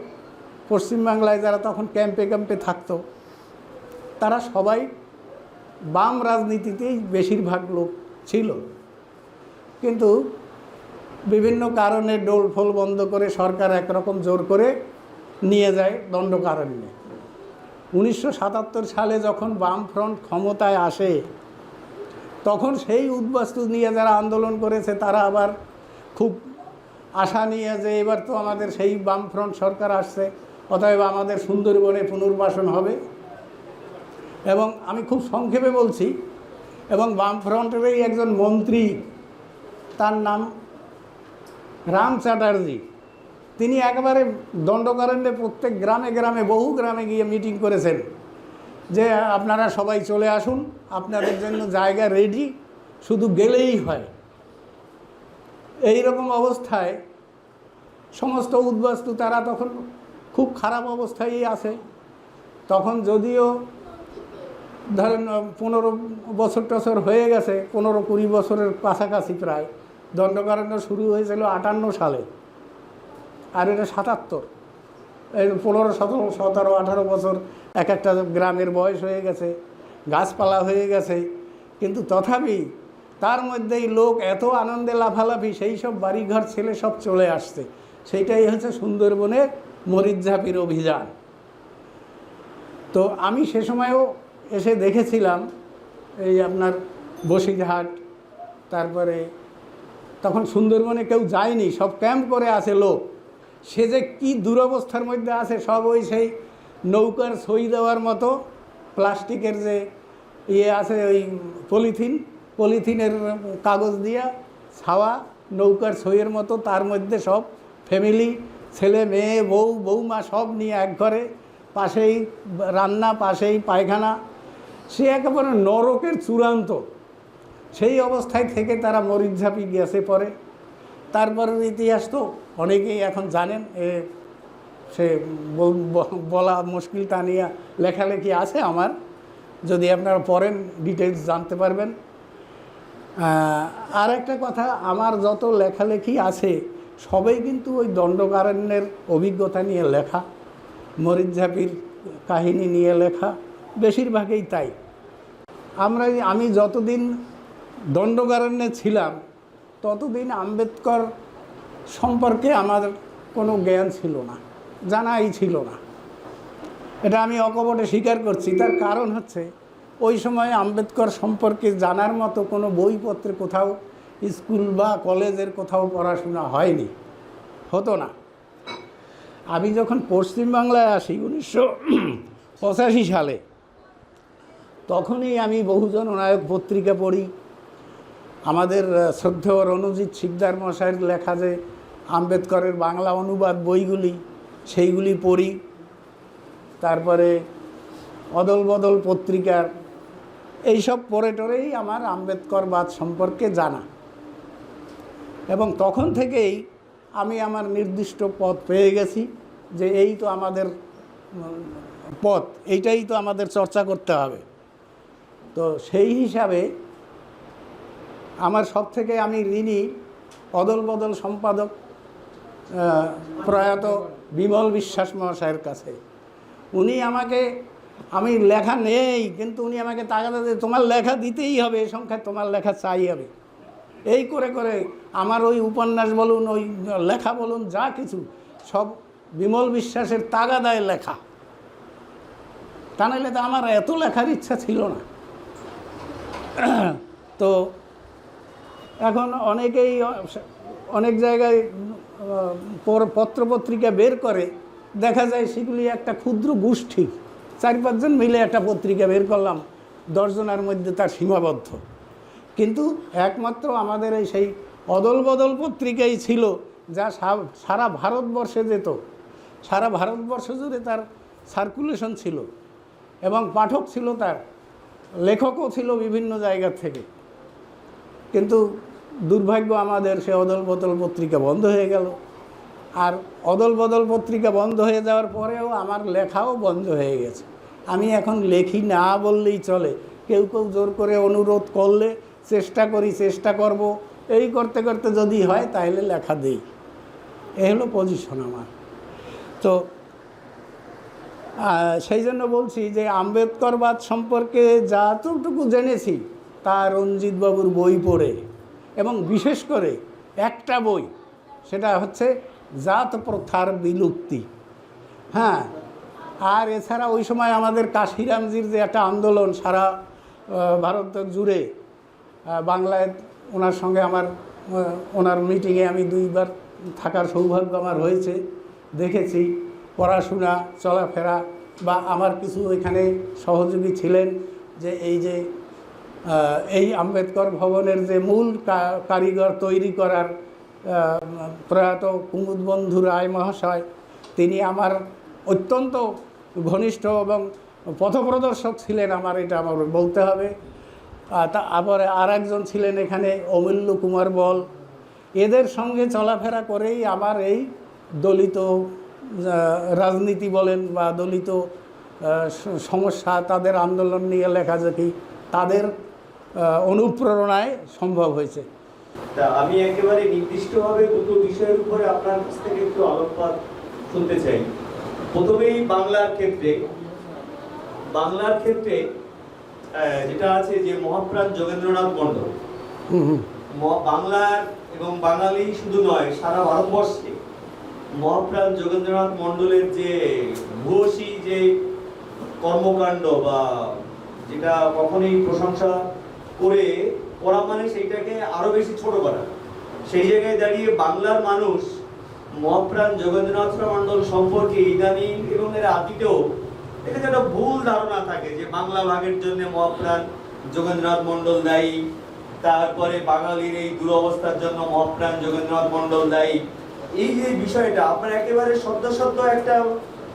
S1: পশ্চিমবাংলায় যারা তখন ক্যাম্পে ক্যাম্পে থাকতো তারা সবাই বাম রাজনীতিতেই বেশিরভাগ লোক ছিল। কিন্তু বিভিন্ন কারণে ডোল ফোল বন্ধ করে সরকার একরকম জোর করে নিয়ে যায় দণ্ডকারণ্যে। 1977 সালে যখন বামফ্রন্ট ক্ষমতায় আসে তখন সেই উদ্বাস্তু নিয়ে যারা আন্দোলন করেছে তারা আবার খুব আশা নিয়ে যে এবার তো আমাদের সেই বামফ্রন্ট সরকার আসছে, অতএব আমাদের সুন্দরবনে পুনর্বাসন হবে। এবং আমি খুব সংক্ষেপে বলছি, এবং বামফ্রন্টেরই একজন মন্ত্রী, তার নাম রাম চ্যাটার্জি, তিনি একেবারে দণ্ডকারণ্যে প্রত্যেক গ্রামে গ্রামে, বহু গ্রামে গিয়ে মিটিং করেছেন যে আপনারা সবাই চলে আসুন, আপনাদের জন্য জায়গা রেডি, শুধু গেলেই হয়। এই রকম অবস্থায় সমস্ত উদ্বাস্তু তারা তখন খুব খারাপ অবস্থায় আছে। তখন যদিও ধরেন 15 বছর টছর হয়ে গেছে, 15-20 বছরের কাছাকাছি প্রায়। দণ্ডকারণ্য শুরু হয়েছিল 58 সালে, আর এটা 77। এই 15, 17, 17, 18 বছর এক একটা গ্রামের বয়স হয়ে গেছে, গাছপালা হয়ে গেছে, কিন্তু তথাপি তার মধ্যেই লোক এত আনন্দে লাফালাফি, সেই সব বাড়িঘর ছেলে সব চলে আসছে। সেইটাই হচ্ছে সুন্দরবনের মরিচঝাপির অভিযান। তো আমি সে সময়ও এসে দেখেছিলাম এই আপনার বসিরহাট, তারপরে তখন সুন্দরবনে কেউ যায়নি, সব ক্যাম্প করে আছে লোক। সে যে কী দুরবস্থার মধ্যে আছে, সব ওই সেই নৌকার সই দেওয়ার মতো প্লাস্টিকের যে ইয়ে আছে, ওই পলিথিনের কাগজ দিয়া ছাওয়া নৌকার সইয়ের মতো, তার মধ্যে সব ফ্যামিলি, ছেলে মেয়ে, বৌমা সব নিয়ে এক ঘরে, পাশেই রান্না, পাশেই পায়খানা। সে একেবারে নরকের চূড়ান্ত। সেই অবস্থায় থেকে তারা মরিচঝাপি গেছে পরে। তারপরের ইতিহাস তো অনেকেই এখন জানেন, সে বলা মুশকিল, তা নিয়ে লেখালেখি আছে আমার, যদি আপনারা পড়েন ডিটেলস জানতে পারবেন। আর একটা কথা, আমার যত লেখালেখি আছে সবই কিন্তু ওই দণ্ডকারণ্যের অভিজ্ঞতা নিয়ে লেখা, মরিচঝাপির কাহিনী নিয়ে লেখা, বেশিরভাগই তাই। আমি যতদিন দণ্ডকারণ্যে ছিলাম ততদিন আম্বেদকর সম্পর্কে আমার কোনো জ্ঞান ছিল না, জানাই ছিল না। এটা আমি অকপটে স্বীকার করছি। তার কারণ হচ্ছে ওই সময় আম্বেদকর সম্পর্কে জানার মতো কোনো বইপত্রে কোথাও, স্কুল বা কলেজের কোথাও পড়াশোনা হয়নি, হতো না। আমি যখন পশ্চিমবাংলায় আসি 1985 সালে, তখনই আমি বহুজন নায়ক পত্রিকা পড়ি। আমাদের শ্রদ্ধেয় রণজিৎ শিকদার মশাইয়ের লেখা যে আম্বেদকরের বাংলা অনুবাদ বইগুলি, সেইগুলি পড়ি। তারপরে অদল বদল পত্রিকার এইসব পড়ে টরেই আমার আম্বেদকরবাদ সম্পর্কে জানা, এবং তখন থেকেই আমি আমার নির্দিষ্ট পথ পেয়ে গেছি যে এই তো আমাদের পথ, এইটাই তো আমাদের চর্চা করতে হবে। তো সেই হিসাবে আমার সব থেকে আমি ঋণী অদল বদল সম্পাদক প্রয়াত বিমল বিশ্বাস মহাশয়ের কাছে। উনি আমাকে, আমি লেখা নেই কিন্তু উনি আমাকে তাগাদা দিয়ে তোমার লেখা দিতেই হবে, এই সংখ্যায় তোমার লেখা চাই হবে, এই করে করে আমার ওই উপন্যাস বলুন, ওই লেখা বলুন, যা কিছু সব বিমল বিশ্বাসের তাগাদায় লেখা। তা নাহলে তো আমার এত লেখার ইচ্ছা ছিল না। তো এখন অনেকেই অনেক জায়গায় পত্রপত্রিকা বের করে, দেখা যায় সেগুলি একটা ক্ষুদ্র গোষ্ঠী, 4-5 জন মিলে একটা পত্রিকা বের করলাম, 10 জনের মধ্যে তার সীমাবদ্ধ। কিন্তু একমাত্র আমাদের এই সেই অদল বদল পত্রিকাই ছিল যা সারা ভারতবর্ষে যেত, সারা ভারতবর্ষ জুড়ে তার সার্কুলেশন ছিল, এবং পাঠক ছিল, তার লেখকও ছিল বিভিন্ন জায়গা থেকে। কিন্তু দুর্ভাগ্য আমাদের সে অদল বদল পত্রিকা বন্ধ হয়ে গেল। আর অদল বদল পত্রিকা বন্ধ হয়ে যাওয়ার পরেও আমার লেখাও বন্ধ হয়ে গেছে। আমি এখন লেখি না বললেই চলে, কেউ কেউ জোর করে অনুরোধ করলে চেষ্টা করব, এই করতে করতে যদি হয় তাহলে লেখা দেই। এ হলো পজিশন আমার। তো সেই জন্য বলছি যে আম্বেদকরবাদ সম্পর্কে যতটুকু জেনেছি তা রঞ্জিতবাবুর বই পড়ে, এবং বিশেষ করে একটা বই, সেটা হচ্ছে জাত প্রথার বিলুপ্তি। হ্যাঁ, আর এছাড়া ওই সময় আমাদের কাশিরামজির যে একটা আন্দোলন সারা ভারত জুড়ে, বাংলায় ওনার সঙ্গে আমার, ওনার মিটিংয়ে আমি 2বার থাকার সৌভাগ্য আমার হয়েছে, দেখেছি। পড়াশোনা, চলাফেরা, বা আমার কিছু এখানে সহযোগী ছিলেন, যে এই আম্বেদকর ভবনের যে মূল কারিগর তৈরি করার প্রয়াত কুমুদবন্ধু রায় মহাশয়, তিনি আমার অত্যন্ত ঘনিষ্ঠ এবং পথপ্রদর্শক ছিলেন, এটা আমার বলতে হবে। তারপরে আর একজন ছিলেন এখানে অমূল্য কুমার বল, এদের সঙ্গে চলাফেরা করেই আমার এই দলিত রাজনীতি বলেন বা দলিত সমস্যা, তাদের আন্দোলন নিয়ে লেখালেখি, তাদের অনুপ্রেরণায় সম্ভব হয়েছে।
S2: তা আমি একেবারে নির্দিষ্টভাবে দুটো বিষয়ের উপরে আপনার কাছ থেকে একটু আলোকপাত শুনতে চাই। প্রথমেই বাংলার ক্ষেত্রে যেটা আছে যে মহাপ্রাণ যোগেন্দ্রনাথ মণ্ডল, বাংলার এবং বাঙালি শুধু নয় সারা ভারতবর্ষে মহাপ্রাণ যোগেন্দ্রনাথ মণ্ডলের যে ভূয়সী যে কর্মকাণ্ড বা যেটা কখনোই প্রশংসা করে করা মানে সেইটাকে আরো বেশি ছোট করা, সেই জায়গায় দাঁড়িয়ে বাংলার মানুষ মহাপ্রাণ যোগেন্দ্রনাথ মণ্ডল সম্পর্কে ইদানিং এবং এর আদিতেও এটা একটা ভুল ধারণা থাকে যে বাংলা ভাগের জন্য মহাপ্রাণ যোগেন্দ্রনাথ মণ্ডল দায়ী, তারপরে বাঙালির এই দুরবস্থার জন্য মহাপ্রাণ যোগেন্দ্রনাথ মণ্ডল দায়ী। এই যে বিষয়টা আপনার একেবারে সদ্য একটা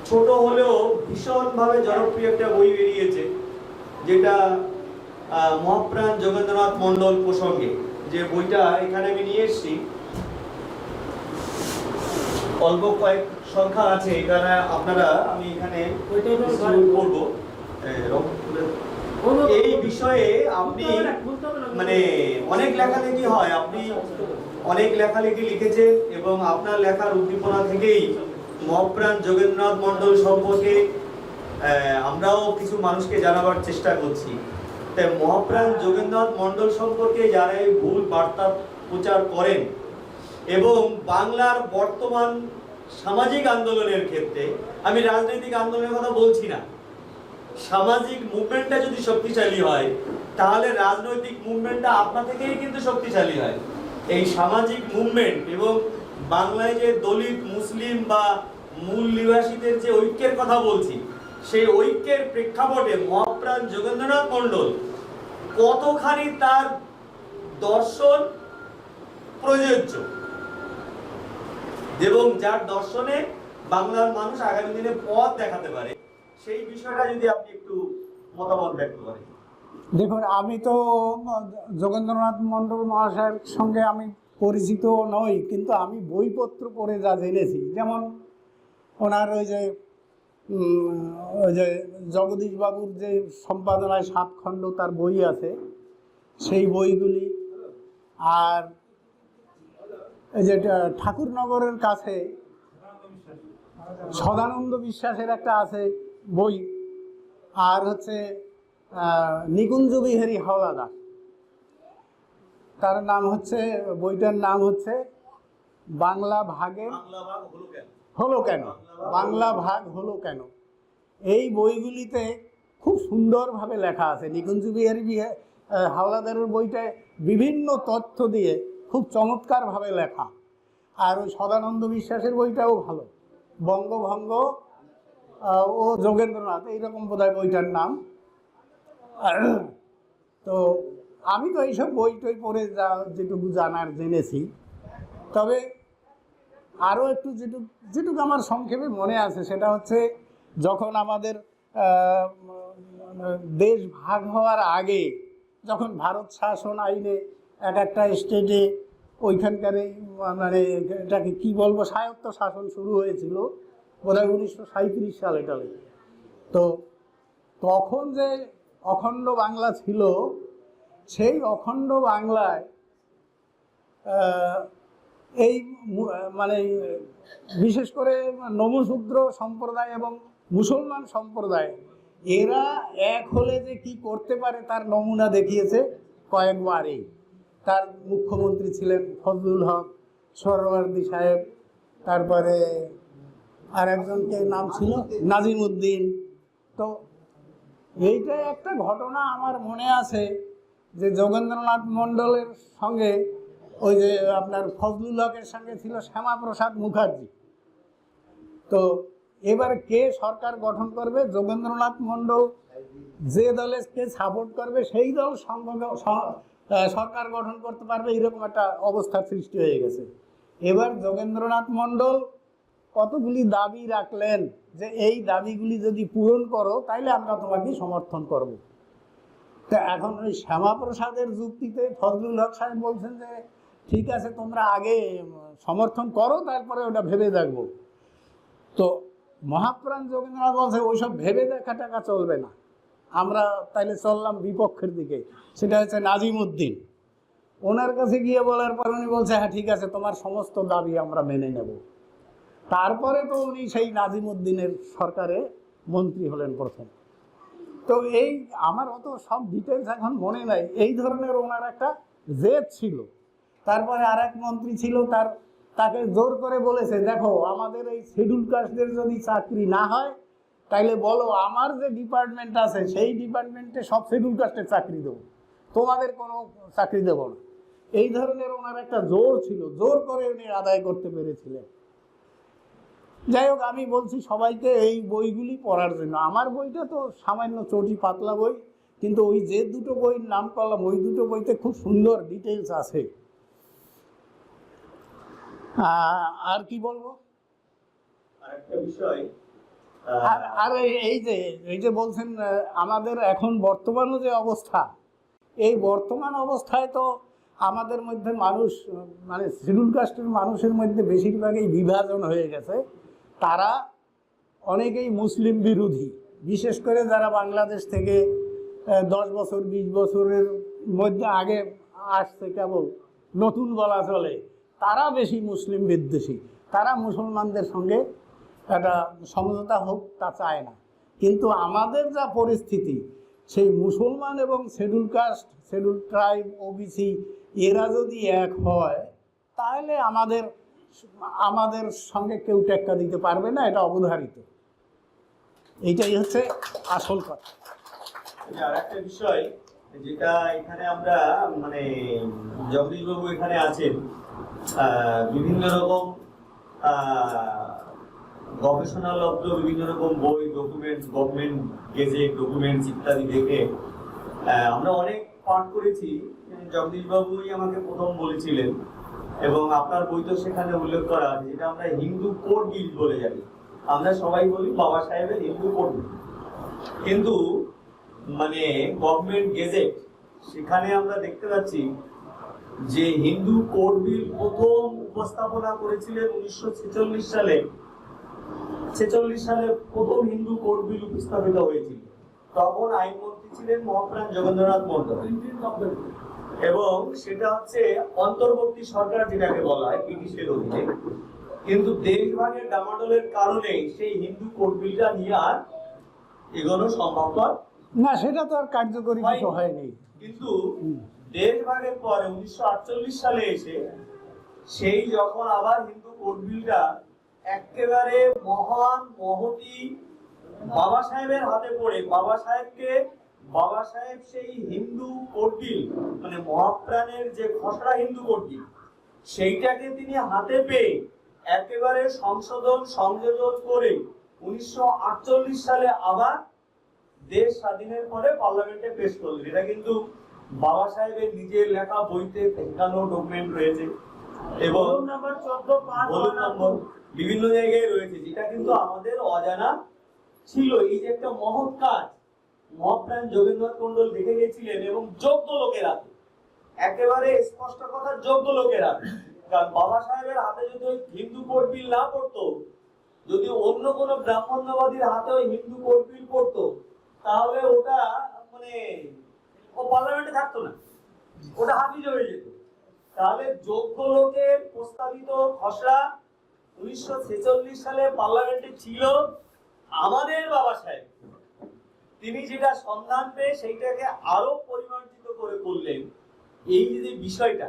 S2: ছোট হলেও ভীষণভাবে জনপ্রিয় একটা বই বেরিয়েছে, যেটা মহাপ্রাণ যোগেন্দ্রনাথ মণ্ডল প্রসঙ্গে, যে বইটা এখানে আমি নিয়ে এসেছি। অল্প কয়েক সংখ্যা আছে এখানে, আপনারা আমি এখানে করব এই বিষয়ে। আপনি মানে অনেক লেখালেখি হয়, আপনি অনেক লেখালেখি লিখেছেন এবং আপনার লেখার উদ্দীপনা থেকেই মহাপ্রাণ যোগেন্দ্রনাথ মণ্ডল সম্পর্কে আমরাও কিছু মানুষকে জানাবার চেষ্টা করছি। তাই মহাপ্রাণ যোগেন্দ্রনাথ মণ্ডল সম্পর্কে যারা এই ভুল বার্তা প্রচার করেন এবং বাংলার বর্তমান সামাজিক আন্দোলনের ক্ষেত্রে, আমি রাজনৈতিক আন্দোলনের কথা বলছি না, সামাজিক মুভমেন্টটা যদি শক্তিশালী হয় তাহলে রাজনৈতিক মুভমেন্টটা আপনা থেকেই কিন্তু শক্তিশালী হয়। এই সামাজিক মুভমেন্ট এবং বাংলায় যে দলিত মুসলিম বা মূল নিবাসীদের যে ঐক্যের কথা বলছি, সেই ঐক্যের প্রেক্ষাপটে মহাপ্রাণ যোগেন্দ্রনাথ মণ্ডল কতখানি তার দর্শন প্রযোজ্য এবং যার দর্শনে বাংলার মানুষ আগামী দিনে পথ দেখাতে পারে, সেই বিষয়টা যদি আপনি একটু মতামত ব্যক্ত করেন।
S1: দেখুন, আমি তো যোগেন্দ্রনাথ মণ্ডল মহাশয়ের সঙ্গে আমি পরিচিত নই, কিন্তু আমি বইপত্র পড়ে যা জেনেছি, যেমন ওনার ওই যে জগদীশ বাবুর যে সম্পাদনায় 7 খণ্ড তার বই আছে, সেই বইগুলি, আর এই যে ঠাকুরনগরের কাছে সদানন্দ বিশ্বাসের একটা আছে বই, আর হচ্ছে নিকুঞ্জ বিহারী হাওলাদার, তার নাম হচ্ছে, বইটার নাম হচ্ছে বাংলা ভাগের হলো কেন, বাংলা ভাগ হলো কেন। এই বইগুলিতে খুব সুন্দরভাবে লেখা আছে। নিকুঞ্জ বিহারী হাওলাদারের বইটায় বিভিন্ন তথ্য দিয়ে খুব চমৎকারভাবে লেখা, আর ওই সদানন্দ বিশ্বাসের বইটাও ভালো, বঙ্গভঙ্গ ও যোগেন্দ্রনাথ এইরকম বোধহয় বইটার নাম। তো আমি তো এইসব বই টই পড়ে যেটুকু জানার জেনেছি, তবে আরও একটু যেটুকু আমার সংক্ষেপে মনে আছে সেটা হচ্ছে, যখন আমাদের দেশ ভাগ হওয়ার আগে, যখন ভারত শাসন আইনে একটা স্টেটে ওইখানকার মানে এটাকে কী বলবো, স্বায়ত্ত শাসন শুরু হয়েছিল বোধহয় 1937 সালে টালে। তো তখন যে অখণ্ড বাংলা ছিল, সেই অখণ্ড বাংলায় এই মানে বিশেষ করে নমশূদ্র সম্প্রদায় এবং মুসলমান সম্প্রদায়, এরা এক হলে যে কি করতে পারে তার নমুনা দেখিয়েছে কয়েকবারই। তার মুখ্যমন্ত্রী ছিলেন ফজলুল হক, সোহরাওয়ার্দী সাহেব, তারপরে আর একজনকে নাম ছিল নাজিমউদ্দিন। তো এইটা একটা ঘটনা আমার মনে আছে যে যোগেন্দ্রনাথ মণ্ডলের সঙ্গে ওই যে আপনার ফজলুল হকের সঙ্গে ছিল শ্যামাপ্রসাদ মুখার্জি। তো এবার কে সরকার গঠন করবে, যোগেন্দ্রনাথ মণ্ডল যে দলে কে সাপোর্ট করবে সেই দল সরকার গঠন করতে পারবে, এরকম একটা অবস্থার সৃষ্টি হয়ে গেছে। এবার যোগেন্দ্রনাথ মণ্ডল কতগুলি দাবি রাখলেন যে এই দাবিগুলি যদি পূরণ করো তাইলে আমরা তোমাকে সমর্থন করব। তা এখন ওই শ্যামাপ্রসাদের যুক্তিতে ফজলুল হক সাহেব বলছেন যে ঠিক আছে তোমরা আগে সমর্থন করো, তারপরে ওটা ভেবে দেখবো। তো মহাপ্রাণ যোগেন্দ্রনাথ বলছে ওইসব ভেবে দেখা টাকা চলবে না, আমরা তাইলে চললাম বিপক্ষের দিকে, সেটা হচ্ছে নাজিমউদ্দিন। ওনার কাছে গিয়ে বলার পর উনি বলছে হ্যাঁ ঠিক আছে, তোমার সমস্ত দাবি আমরা মেনে নেব। তারপরে তো উনি সেই নাজিমউদ্দিনের সরকারে মন্ত্রী হলেন প্রথম। তো এই আমার অত সব ডিটেলস এখন মনে নাই, এই ধরনের ওনার একটা জেদ ছিল। তারপরে আর এক মন্ত্রী ছিল, তাকে জোর করে বলেছে দেখো আমাদের এই শিডিউল কাস্টদের যদি চাকরি না হয় তাইলে বলো আমার যে ডিপার্টমেন্ট আছে সেই ডিপার্টমেন্টে সব শিডিউল কাস্টের চাকরি দেবো, তোমাদের কোনো চাকরি দেবো না। এই ধরনের ওনার একটা জোর ছিল, জোর করে উনি আদায় করতে পেরেছিলেন। যাই হোক, আমি বলছি সবাইকে এই বইগুলি পড়ার জন্য। আমার বইটা তো সামান্য চটি পাতলা বই, কিন্তু ওই যে দুটো বইয়ের নাম করলাম ওই দুটো বইতে খুব সুন্দর ডিটেলস আছে। আর কি বলবো,
S2: আরেকটা বিষয়,
S1: আর এই যে বলছেন আমাদের এখন বর্তমান যে অবস্থা, এই বর্তমান অবস্থায় তো আমাদের মধ্যে মানুষ মানে শিডিউল কাস্টের মানুষের মধ্যে বেশিরভাগই বিভাজন হয়ে গেছে। তারা অনেকেই মুসলিম বিরোধী, বিশেষ করে যারা বাংলাদেশ থেকে 10 বছর 20 বছরের মধ্যে আগে আসছে, কেবল নতুন বলা চলে, তারা বেশি মুসলিম বিদ্বেষী। তারা মুসলমানদের সঙ্গে একটা সমঝোতা হোক তা চায় না। কিন্তু আমাদের যা পরিস্থিতি, সেই মুসলমান এবং schedule caste, schedule tribe, OBC এরা যদি এক হয় তাহলে আমাদের সঙ্গে কেউ টেক্কা দিতে পারবে না, এটা অবধারিত। এইটাই হচ্ছে আসল কথা।
S2: আরেকটা বিষয় যেটা এখানে আমরা মানে জগদীশবাবু এখানে আছেন, বিভিন্ন রকম গবেষণালব্ধ বিভিন্ন রকম বই, ডকুমেন্টস, গভর্নমেন্ট গেজেট ডকুমেন্টস ইত্যাদি দেখে আমরা অনেক পাঠ করেছি। জগদীশবাবুই আমাকে প্রথম বলেছিলেন, এবং আপনার বই তো সেখানে উল্লেখ করা আছে, যেটা আমরা হিন্দু কোড বিল বলে জানি। আমরা সবাই বলি বাবা সাহেবের হিন্দু কোড বিল, কিন্তু মানে গভর্নমেন্ট গেজেট সেখানে আমরা দেখতে পাচ্ছি যে হিন্দু কোড বিল প্রথম উপস্থাপনা করেছিলেন 1946 সালে। 46 সালে প্রথম হিন্দু কোড বিল উপস্থাপিত হয়েছিল। তখন আইনমন্ত্রী ছিলেন মহাপ্রাণ যোগেন্দ্রনাথ মন্ডল, এবং সেটা হচ্ছে অন্তর্বর্তী সরকার যেটাকে বলা হয়, ব্রিটিশের অধীনে। কিন্তু দেশভাগের ডামাডোলের কারণে সেই হিন্দু কোড বিলটা নিয়ে আর এগোনো সম্ভবপর
S1: না, সেটা তো আর কার্যকরী কিছু হয়নি।
S2: কিন্তু দেশভাগের পরে 1948 সালে এসে সেই যখন আবার হিন্দু কোড বিলটা একেবারে মহান মহতি বাবা সাহেবের হাতে পড়ে, বাবা সাহেব সেই হিন্দু কোড বিল মানে মহাপ্রাণের যে খসড়া হিন্দু কোড বিল সেইটাকে তিনি হাতে পেয়ে একেবারে সংশোধন সংযোজন করে 1948 সালে আবার দেশ স্বাধীনের পরে পার্লামেন্টে পেশ করলেন। এটা কিন্তু বাবা সাহেবের নিজের লেখা বইতে দেখানো ডকুমেন্ট রয়েছে, এবং নম্বর বিভিন্ন জায়গায় রয়েছে, যেটা কিন্তু আমাদের অজানা ছিল। এই যে একটা মহৎ কাজ মহাপ্রাণ যোগেন্দ্রনাথ মন্ডল দেখে গেছিলেন, এবং যোগ্য লোকেরা, একেবারে স্পষ্ট কথা, যোগ্য লোকেরা। কারণ বাবা সাহেবের হাতে যদি ওই হিন্দু কোড বিল না পড়তো, যদি অন্য কোনো ব্রাহ্মণ্যবাদীর হাতে ওই হিন্দু কোড বিল পড়তো, তাহলে ওটা মানে ও পার্লামেন্টে থাকতো না, ওটা হাফিজ হয়ে যেত। তাহলে যোগ্য লোকের প্রস্তাবিত খসড়া 1946 সালে পার্লামেন্টে ছিল। আমাদের বাবা সাহেব তিনি যেটা সন্ধান পেয়ে সেইটাকে আরো পরিমার্জিত করে করলেন। এই যে বিষয়টা,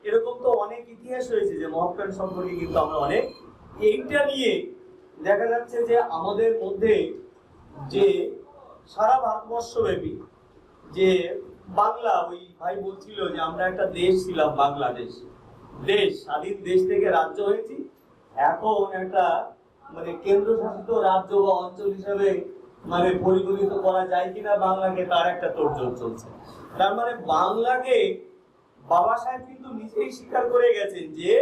S2: এরকম তো অনেক ইতিহাস রয়েছে যে মহাপ্রাণ সম্পর্কে কিন্তু আমরা অনেক, এইটা নিয়ে দেখা যাচ্ছে যে আমাদের মধ্যে যে সারা ভারতবর্ষব্যাপী যে বাংলা, ওই ভাই বলছিল যে আমরা একটা দেশ ছিলাম, বাংলাদেশ দেশ, স্বাধীন দেশ থেকে রাজ্য হয়েছি, এখন একটা মানে কেন্দ্রশাসিত রাজ্য বা অঞ্চল হিসাবে মানে পরিগণিত করা যায় কিনা বাংলাকে, তার একটা তোড়জোড় চলছে। তার মানে বাংলাকে বাবা সাহেব কিন্তু নিজেই স্বীকার করে গেছেন যে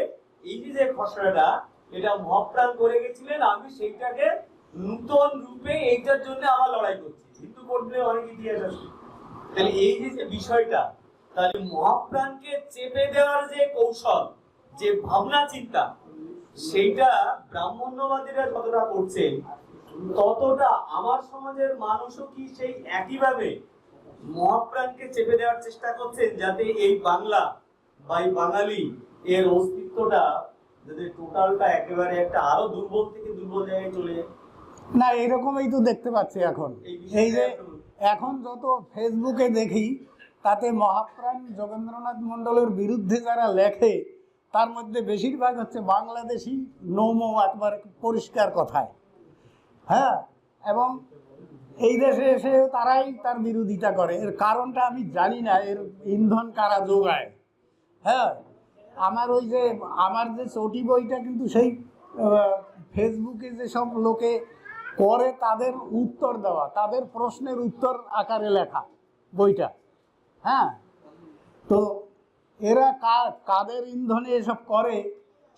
S2: এই যে খসড়াটা এটা মহাপ্রাণ করে গেছিলেন, আমি সেইটাকে নূতন রূপে এইটার জন্য আমার লড়াই করছি। হিন্দু কোড বিলে অনেক ইতিহাস আছে। তাহলে এই যে বিষয়টা, তাহলে মহাপ্রাণকে চেপে দেওয়ার যে কৌশল, যে ভাবনা চিন্তা, সেইটা ব্রাহ্মণ্যবাদীরা যতটা করছে, ততটা আমার সমাজের মানুষও কি সেই একইভাবে মহাপ্রাণকে চেপে দেওয়ার চেষ্টা করছেন, যাতে এই বাংলা বা এই বাঙালি এর অস্তিত্বটা যাতে টোটালটা একেবারে একটা আরো দুর্বল থেকে দুর্বল জায়গায় চলে যায়?
S1: না, এরকমই তো দেখতে পাচ্ছি এখন। এই যে এখন যত ফেসবুকে দেখি, তাতে মহাপ্রাণ যোগেন্দ্রনাথ মণ্ডলের বিরুদ্ধে যারা লেখে, তার মধ্যে বেশিরভাগ হচ্ছে বাংলাদেশি নৌমো, একবার পরিষ্কার কথায়। হ্যাঁ, এবং এই দেশে এসে তারাই তার বিরোধিতা করে। এর কারণটা আমি জানি না, এর ইন্ধন কারা যোগায়। হ্যাঁ, আমার যে চটি বইটা কিন্তু সেই ফেসবুকে যেসব লোকে করে তাদের উত্তর দেওয়া, তাদের প্রশ্নের উত্তর আকারে লেখা বইটা। হ্যাঁ, তো এরা কাদের ইন্ধনে এসব করে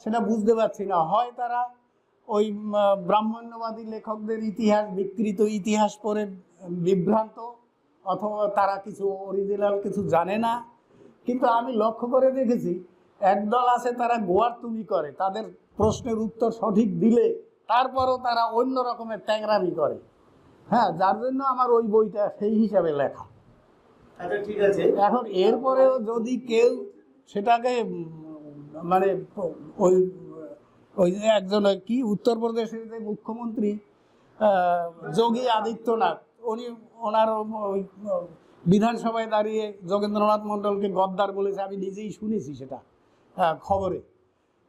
S1: সেটা বুঝতে পারছি না। হয় তারা ওই ব্রাহ্মণ্যবাদী লেখকদের ইতিহাস, বিকৃত ইতিহাস পড়ে বিভ্রান্ত, অথবা তারা কিছু অরিজিনাল কিছু জানে না। কিন্তু আমি লক্ষ্য করে দেখেছি, একদল আছে তারা গোয়ার তুমি করে, তাদের প্রশ্নের উত্তর সঠিক দিলে তারপরও তারা অন্য রকমের ট্যাংরামি করে। হ্যাঁ, যার জন্য আমার ওই বইটা সেই হিসাবে লেখা।
S2: আচ্ছা, ঠিক আছে।
S1: এখন এরপরেও যদি কেউ সেটাকে মানে ওই ওই যে একজন কি উত্তরপ্রদেশের যে মুখ্যমন্ত্রী যোগী আদিত্যনাথ, ওনার ওই বিধানসভায় দাঁড়িয়ে যোগেন্দ্রনাথ মণ্ডলকে গদ্দার বলেছে, আমি নিজেই শুনেছি সেটা খবরে।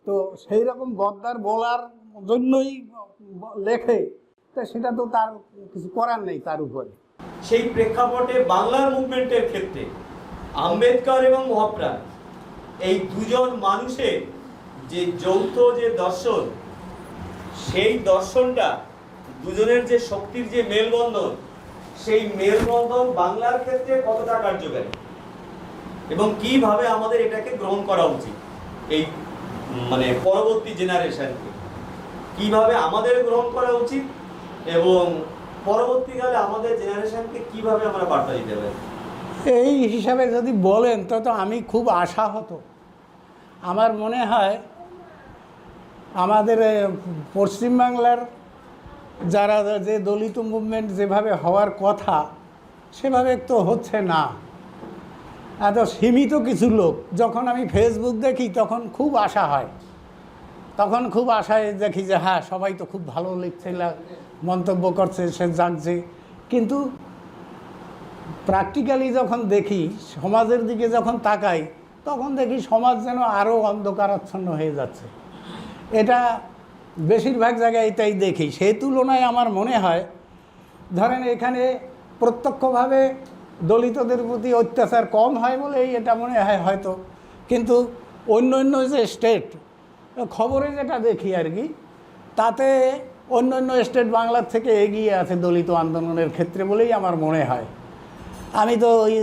S1: তো সেই রকম গদ্দার বলার জন্যই লেখে, তা সেটা তো তার কিছু করার নেই তার উপরে।
S2: সেই প্রেক্ষাপটে বাংলার মুভমেন্টের ক্ষেত্রে আম্বেদকর এবং মহাপ্রাণ, এই দুজন মানুষের যে যৌথ যে দর্শন, সেই দর্শনটা দুজনের যে শক্তির যে মেলবন্ধন, সেই মেলবন্ধন বাংলার ক্ষেত্রে কতটা কার্যকারী এবং কিভাবে আমাদের এটাকে গ্রহণ করা উচিত, এই মানে পরবর্তী জেনারেশনকে কিভাবে আমাদের গ্রহণ করা উচিত এবং পরবর্তীকালে আমাদের জেনারেশনকে কিভাবে আমরা বার্তা দিতে পারি,
S1: এই হিসাবে যদি বলেন তো আমি খুব আশাহত। আমার মনে হয় আমাদের পশ্চিমবাংলার যারা যে দলিত মুভমেন্ট যেভাবে হওয়ার কথা সেভাবে তো হচ্ছে না। এত সীমিত কিছু লোক, যখন আমি ফেসবুক দেখি তখন খুব আশা হয়, তখন খুব আশায় দেখি যে হ্যাঁ সবাই তো খুব ভালো লিখছে, মন্তব্য করছে, সে জাগছে। কিন্তু প্র্যাকটিক্যালি যখন দেখি, সমাজের দিকে যখন তাকাই, তখন দেখি সমাজ যেন আরও অন্ধকারাচ্ছন্ন হয়ে যাচ্ছে। এটা বেশিরভাগ জায়গায় এটাই দেখি। সেই তুলনায় আমার মনে হয়, ধরেন এখানে প্রত্যক্ষভাবে দলিতদের প্রতি অত্যাচার কম হয় বলেই এটা মনে হয় হয়তো, কিন্তু অন্য যে স্টেট খবরে যেটা দেখি আর কি, তাতে অন্য স্টেট বাংলার থেকে এগিয়ে আছে দলিত আন্দোলনের ক্ষেত্রে বলেই আমার মনে হয়। আমি তো ওই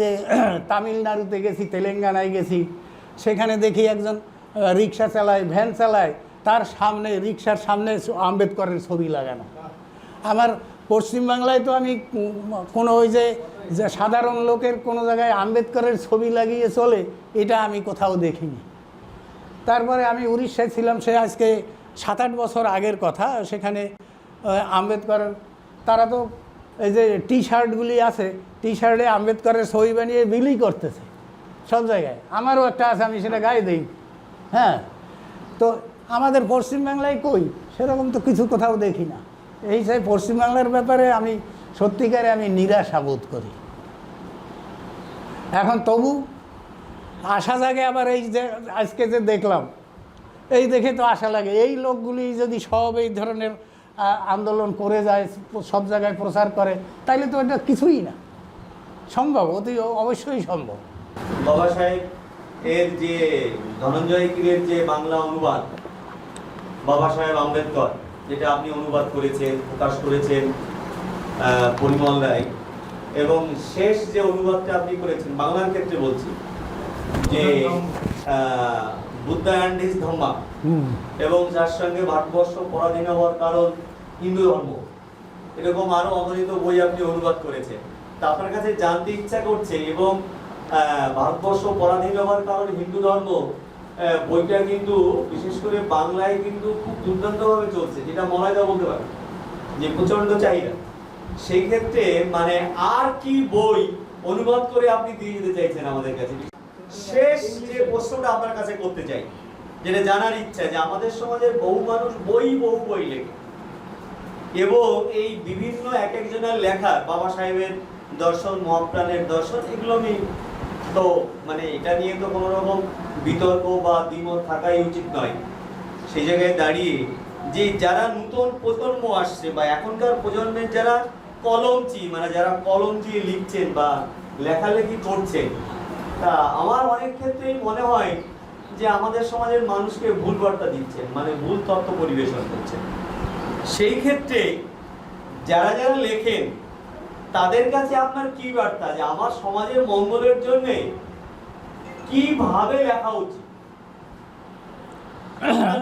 S1: তামিলনাড়ুতে গেছি, তেলেঙ্গানায় গেছি, সেখানে দেখি একজন রিক্সা চালায়, ভ্যান চালায়, তার সামনে রিক্সার সামনে আম্বেদকরের ছবি লাগানো। আমার পশ্চিমবাংলায় তো আমি কোনো ওই যে সাধারণ লোকের কোনো জায়গায় আম্বেদকরের ছবি লাগিয়ে চলে, এটা আমি কোথাও দেখিনি। তারপরে আমি উড়িষ্যায় ছিলাম, সে আজকে 7-8 বছর আগের কথা। সেখানে আম্বেদকরের, তারা তো এই যে টি শার্টগুলি আছে, টি শার্টে আম্বেদকরের ছবি বানিয়ে বিলি করতেছে সব জায়গায়। আমারও একটা আছে, আমি সেটা গায়ে দিই। হ্যাঁ, তো আমাদের পশ্চিমবাংলায় কই সেরকম তো কিছু কোথাও দেখি না। এই সেই পশ্চিমবাংলার ব্যাপারে আমি সত্যিকারে আমি নিরাশা বোধ করি। এখন তবু আশা জাগে আবার, এই যে আজকে যে দেখলাম, এই দেখে তো আশা লাগে, এই লোকগুলি যদি সব এই ধরনের আন্দোলন করে যায়, সব জায়গায় প্রচার করে, তাইলে তো এটা কিছুই না, সম্ভব, অতি অবশ্যই সম্ভব।
S2: বাবা সাহেব এর যে ধনঞ্জয় কীরের যে বাংলা অনুবাদ, বাবা সাহেব আম্বেদকর, যেটা আপনি অনুবাদ করেছেন, প্রকাশ করেছেন পরিমল রায়, এবং শেষ যে অনুবাদটা আপনি করেছেন বাংলার ক্ষেত্রে বলছি, যে বুদ্ধা অ্যান্ড হিজ ধম্মা, এবং যার সঙ্গে ভারতবর্ষ পরাধীন হওয়ার কারণ হিন্দু ধর্ম, এরকম আরো অগণিত বই আপনি অনুবাদ করেছেন। তা আপনার কাছে জানতে ইচ্ছা করছে, এবং ভারতবর্ষ পরাধীন হওয়ার কারণে হিন্দু ধর্ম বইটা কিন্তু বিশেষ করে বাংলায় কিন্তু খুব দুর্দান্তভাবে চলছে, যেটা মলাইদা বলতে পারে যে প্রচন্ড চাহিদা। সেই ক্ষেত্রে মানে আর কি বই অনুবাদ করে আপনি দিয়ে যেতে চাইছেন আমাদের কাছে? শেষ যে প্রশ্নটা আপনার কাছে করতে চাই, যেটা জানার ইচ্ছা, যে আমাদের সমাজের বহু মানুষ বহু বই লেখে এবং এই বিভিন্ন এক একজনের লেখা, বাবা সাহেবের দর্শন, মহাপ্রাণের দর্শন, এগুলো আমি তো মানে এটা নিয়ে তো কোনো রকম বিতর্ক বা দ্বিমত থাকাই উচিত নয়। সেই জায়গায় দাঁড়িয়ে যে যারা নতুন প্রজন্ম আসছে বা এখনকার প্রজন্মের যারা কলমচি, মানে যারা কলম দিয়ে লিখছেন বা লেখালেখি করছেন, তা আমার অনেক ক্ষেত্রেই মনে হয় যে আমাদের সমাজের মানুষকে ভুল বার্তা দিচ্ছেন, মানে ভুল তথ্য পরিবেশন করছেন। সেই ক্ষেত্রে যারা যারা লেখেন তাদের কাছে আপনার কি বার্তা, যে আমার সমাজের মঙ্গলের জন্য কিভাবে লেখা উচিত?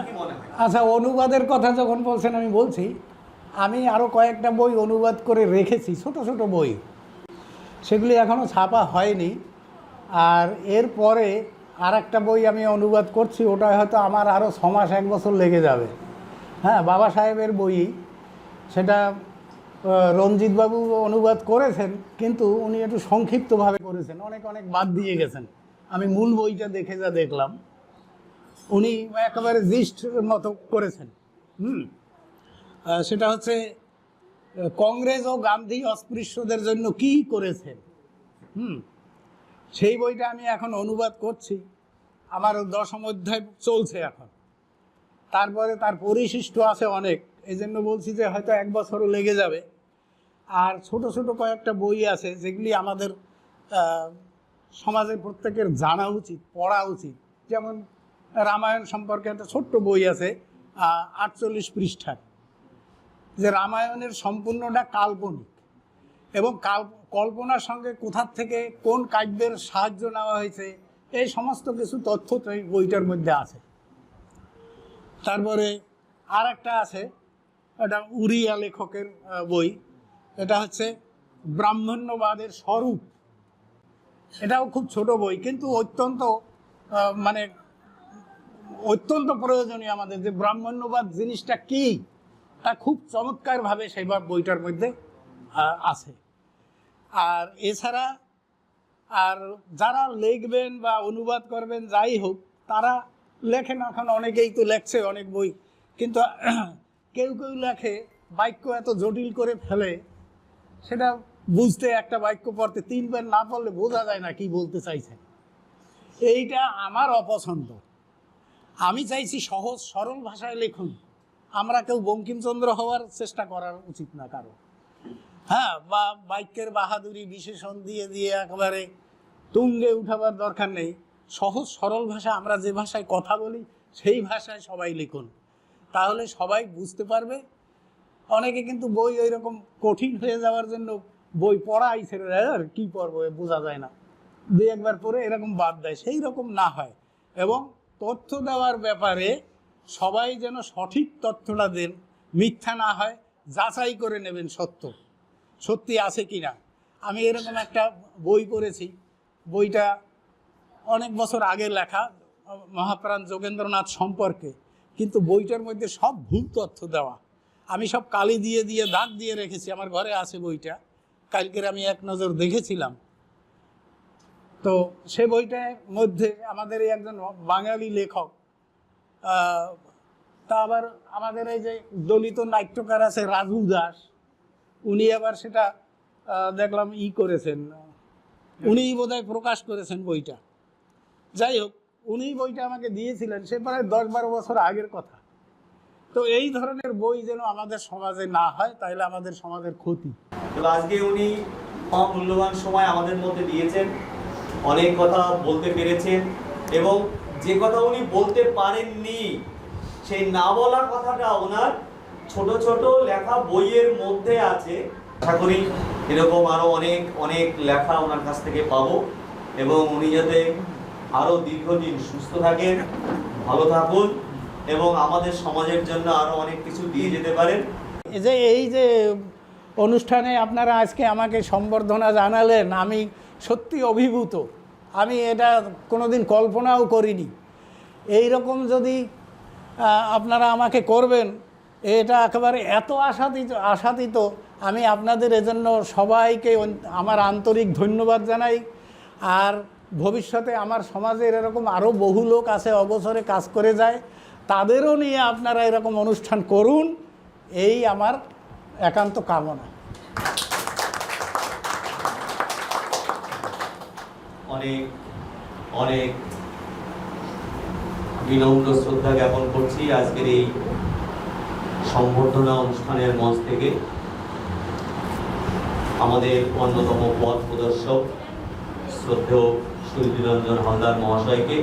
S2: কি মনে হয়?
S1: আচ্ছা, অনুবাদের কথা যখন বলছেন আমি বলছি, আমি আরও কয়েকটা বই অনুবাদ করে রেখেছি, ছোট ছোট বই, সেগুলি এখনও ছাপা হয়নি। আর এরপরে আর একটা বই আমি অনুবাদ করছি, ওটা হয়তো আমার আরও 6 মাস 1 বছর লেগে যাবে। হ্যাঁ, বাবা সাহেবের বই, সেটা রঞ্জিতবাবু অনুবাদ করেছেন, কিন্তু উনি একটু সংক্ষিপ্তভাবে করেছেন, অনেক বাদ দিয়ে গেছেন। আমি মূল বইটা দেখে যা দেখলাম, উনি একেবারে জিস্ট মতো করেছেন। সেটা হচ্ছে কংগ্রেস ও গান্ধী অস্পৃশ্যদের জন্য কি করেছেন। সেই বইটা আমি এখন অনুবাদ করছি, আমার 10ম অধ্যায় চলছে এখন। তারপরে তার পরিশিষ্ট আছে অনেক, এই জন্য বলছি যে হয়তো 1 বছরও লেগে যাবে। আর ছোট ছোট কয়েকটা বই আছে যেগুলি আমাদের সমাজের প্রত্যেকের জানা উচিত, পড়া উচিত। যেমন রামায়ণ সম্পর্কে একটা ছোট্ট বই আছে 48 পৃষ্ঠার, যে রামায়ণের সম্পূর্ণটা কাল্পনিক এবং কল্পনার সঙ্গে কোথার থেকে কোন কাব্যের সাহায্য নেওয়া হয়েছে, এই সমস্ত কিছু তথ্য এই বইটার মধ্যে আছে। তারপরে আর একটা আছে, এটা উড়িয়া লেখকের বই, এটা হচ্ছে ব্রাহ্মণ্যবাদের স্বরূপ। এটাও খুব ছোট বই, কিন্তু অত্যন্ত প্রয়োজনীয় আমাদের, যে ব্রাহ্মণ্যবাদ জিনিসটা কি তা খুব চমৎকারভাবে সেই বইটার মধ্যে আছে। আর এছাড়া আর যারা লিখবেন বা অনুবাদ করবেন, যাই হোক, তারা লেখেন, এখন অনেকেই তো লেখছে অনেক বই, কিন্তু কেউ লেখে বাক্য এত জটিল করে ফেলে, সেটা বুঝতে, একটা বাক্য পড়তে 3 বার না পড়লে বোঝা যায় না কি বলতে চাইছে। এইটা আমার অপছন্দ। আমি চাইছি সহজ সরল ভাষায় লিখুন। আমরা কেউ বঙ্কিমচন্দ্র হওয়ার চেষ্টা করার উচিত না কারো। হ্যাঁ, বা বাক্যের বাহাদুরি বিশেষণ দিয়ে একেবারে তুঙ্গে উঠাবার দরকার নেই। সহজ সরল ভাষা, আমরা যে ভাষায় কথা বলি সেই ভাষায় সবাই লিখুন, তাহলে সবাই বুঝতে পারবে। অনেকে কিন্তু বই ওই রকম কঠিন হয়ে যাওয়ার জন্য বই পড়াই ছেড়ে দেয়, আর কি পড়বো বোঝা যায় না, 2-1 বার পরে এরকম বাদ দেয়। সেই রকম না হয়, এবং তথ্য দেওয়ার ব্যাপারে সবাই যেন সঠিক তথ্যটা দেন, মিথ্যা না হয়, যাচাই করে নেবেন সত্যি আছে কি না। আমি এরকম একটা বই পড়েছি, বইটা অনেক বছর আগে লেখা, মহাপ্রাণ যোগেন্দ্রনাথ সম্পর্কে, কিন্তু বইটার মধ্যে সব ভুল তথ্য দেওয়া। আমি সব কালি দিয়ে দাগ দিয়ে রেখেছি, আমার ঘরে আছে বইটা, কালকের আমি এক নজর দেখেছিলাম। তো সে বইটার মধ্যে আমাদের এই একজন বাঙালি লেখক, তা আবার আমাদের এই যে দলিত নাট্যকার আছে রাজু দাস, উনি আবার সেটা দেখলাম করেছেন, উনিই বোধহয় প্রকাশ করেছেন বইটা। যাই হোক, উনি বইটা আমাকে দিয়েছিলেন, সে প্রায় 10-12 বছর আগের কথা। তো এই ধরনের বই যেন আমাদের সমাজে না হয়, তাহলে আমাদের সমাজের ক্ষতি।
S2: তো আজকে উনি মূল্যবান সময় আমাদের মধ্যে দিয়েছেন, অনেক কথা বলতে পেরেছেন, এবং যে কথা উনি বলতে পারেননি, সেই না বলা কথাটা ওনার ছোট ছোট লেখা বইয়ের মধ্যে আছে। আশা করি এরকম আরো অনেক লেখা ওনার কাছ থেকে পাবো, এবং উনি যাতে আরো দীর্ঘদিন সুস্থ থাকেন, ভালো থাকুন, এবং আমাদের সমাজের জন্য আরো অনেক কিছু দিয়ে যেতে পারেন।
S1: এই যে অনুষ্ঠানে আপনারা আজকে আমাকে সম্বর্ধনা জানালেন, আমি সত্যি অভিভূত। আমি এটা কোনোদিন কল্পনাও করিনি। এই রকম যদি আপনারা আমাকে করবেন, এটা একেবারে এত আশাতীত। আমি আপনাদের এজন্য সবাইকে আমার আন্তরিক ধন্যবাদ জানাই। আর ভবিষ্যতে আমার সমাজের এরকম আরও বহু লোক আছে অবসরে কাজ করে যায়, তাদেরও নিয়ে আপনারা এরকম অনুষ্ঠান করুন, এই আমার একান্ত কামনা।
S2: অনেক অনেক বিনম্র শ্রদ্ধা জ্ঞাপন করছি আজকের এই সম্বর্ধনা অনুষ্ঠানের মঞ্চ থেকে আমাদের অন্যতম পথ প্রদর্শক শ্রদ্ধেয় সুরবীর রঞ্জন হালদার মহাশয়কে